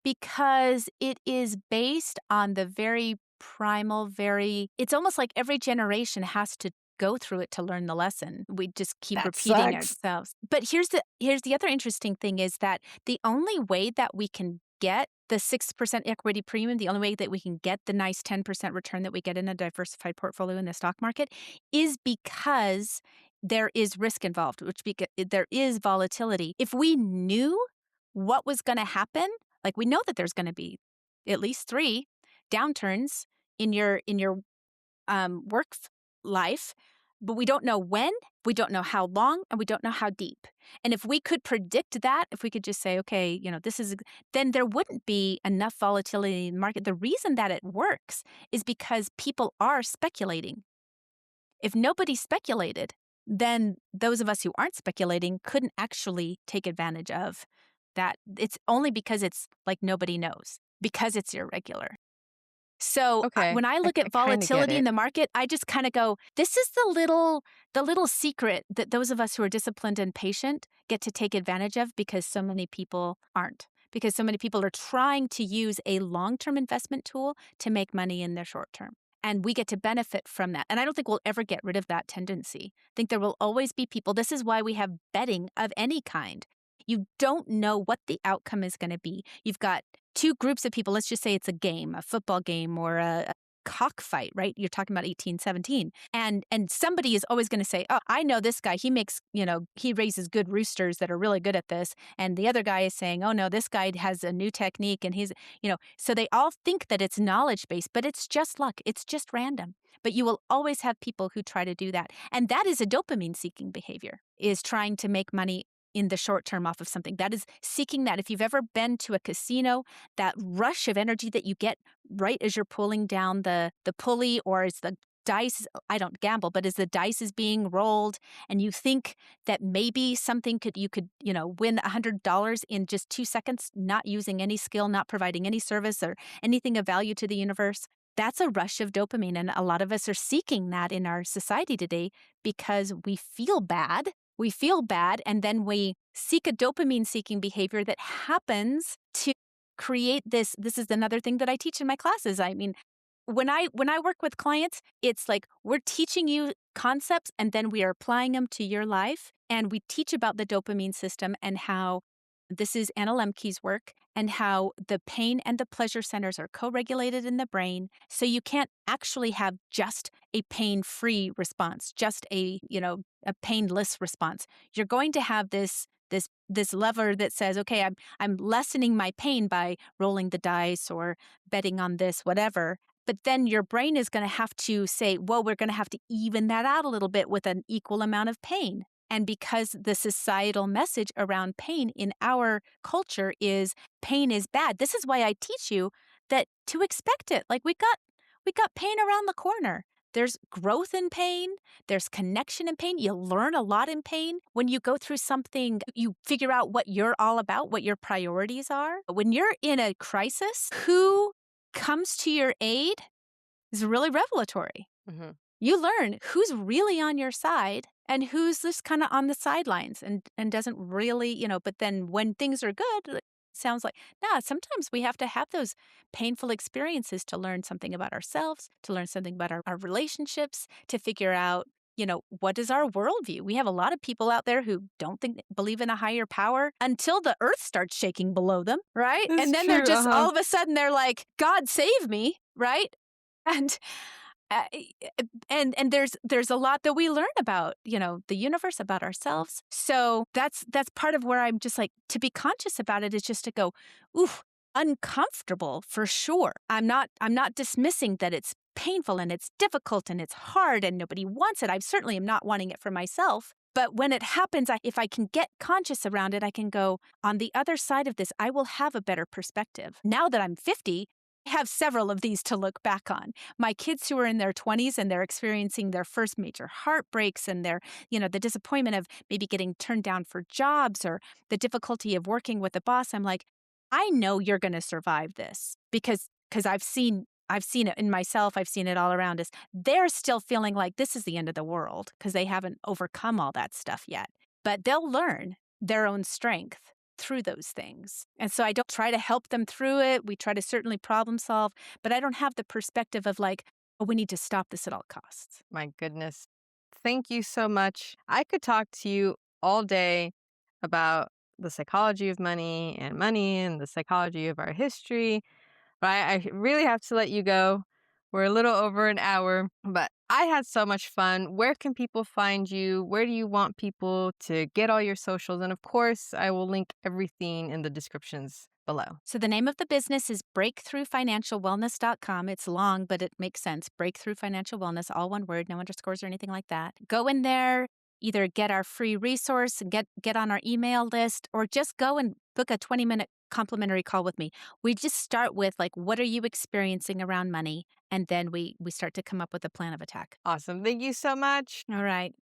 B: because it is based on the very primal, very, it's almost like every generation has to go through it to learn the lesson. We just keep
A: That
B: repeating
A: sucks.
B: ourselves. But here's the other interesting thing is that the only way that we can get the 6% equity premium, the only way that we can get the nice 10% return that we get in a diversified portfolio in the stock market is because there is risk involved, there is volatility. If we knew what was going to happen, like we know that there's going to be at least 3 downturns in your life, but we don't know when, we don't know how long, and we don't know how deep. And if we could predict that, if we could just say, okay, this is, then there wouldn't be enough volatility in the market. The reason that it works is because people are speculating. If nobody speculated, then those of us who aren't speculating couldn't actually take advantage of that. It's only because it's like nobody knows, because it's irregular. So
A: Okay,
B: when I look
A: I
B: at
A: kinda get
B: volatility in
A: it.
B: the market, I just kind of go, this is the little secret that those of us who are disciplined and patient get to take advantage of because so many people aren't. Because so many people are trying to use a long-term investment tool to make money in their short term. And we get to benefit from that. And I don't think we'll ever get rid of that tendency. I think there will always be people. This is why we have betting of any kind. You don't know what the outcome is going to be. You've got 2 groups of people. Let's just say it's a game, a football game or a cockfight, right? You're talking about 1817. And somebody is always going to say, "Oh, I know this guy. He makes, he raises good roosters that are really good at this." And the other guy is saying, "Oh no, this guy has a new technique and so they all think that it's knowledge based, but it's just luck. It's just random. But you will always have people who try to do that. And that is a dopamine seeking behavior, is trying to make money in the short term off of something. That is seeking that. If you've ever been to a casino, that rush of energy that you get right as you're pulling down the pulley, or as the dice, I don't gamble, but as the dice is being rolled and you think that maybe you could, win $100 in just 2 seconds, not using any skill, not providing any service or anything of value to the universe. That's a rush of dopamine. And a lot of us are seeking that in our society today because we feel bad. We feel bad, and then we seek a dopamine seeking behavior that happens to create this. This is another thing that I teach in my classes. I mean, when I work with clients, it's like we're teaching you concepts and then we are applying them to your life. And we teach about the dopamine system and how this is Anna Lemke's work, and how the pain and the pleasure centers are co-regulated in the brain. So you can't actually have just a pain-free response, just a painless response. You're going to have this lever that says, okay, I'm lessening my pain by rolling the dice or betting on this, whatever. But then your brain is going to have to say, well, we're going to have to even that out a little bit with an equal amount of pain. And because the societal message around pain in our culture is pain is bad, this is why I teach you that to expect it. Like we got pain around the corner. There's growth in pain. There's connection in pain. You learn a lot in pain. When you go through something, you figure out what you're all about, what your priorities are. When you're in a crisis, who comes to your aid is really revelatory.
A: Mhm.
B: You learn who's really on your side and who's just kind of on the sidelines and doesn't really, but then when things are good, it sounds like, sometimes we have to have those painful experiences to learn something about ourselves, to learn something about our relationships, to figure out, what is our worldview? We have a lot of people out there who don't believe in a higher power until the earth starts shaking below them, right?
A: That's
B: And then they're
A: true,
B: just
A: uh-huh.
B: all of a sudden they're like, God save me, right? And uh, and there's a lot that we learn about, the universe, about ourselves. So that's part of where I'm just like, to be conscious about it is just to go, ooh, uncomfortable for sure. I'm not dismissing that it's painful and it's difficult and it's hard and nobody wants it. I certainly am not wanting it for myself. But when it happens, if I can get conscious around it, I can go, on the other side of this, I will have a better perspective. Now that I'm 50, I have several of these to look back on. My kids who are in their 20s and they're experiencing their first major heartbreaks and the disappointment of maybe getting turned down for jobs or the difficulty of working with a boss. I'm like, I know you're going to survive this because I've seen it in myself. I've seen it all around us. They're still feeling like this is the end of the world because they haven't overcome all that stuff yet. But they'll learn their own strength through those things. And so I don't try to help them through it. We try to certainly problem solve, but I don't have the perspective of like, oh, we need to stop this at all costs.
A: My goodness. Thank you so much. I could talk to you all day about the psychology of money and the psychology of our history, but I really have to let you go. We're a little over an hour, but I had so much fun. Where can people find you? Where do you want people to get all your socials? And of course, I will link everything in the descriptions below.
B: So the name of the business is breakthroughfinancialwellness.com. It's long, but it makes sense. Breakthrough Financial Wellness, all one word, no underscores or anything like that. Go in there, either get our free resource and get on our email list, or just go and book a 20-minute complimentary call with me. We just start with like, what are you experiencing around money? And then we start to come up with a plan of attack.
A: Awesome. Thank you so much.
B: All right.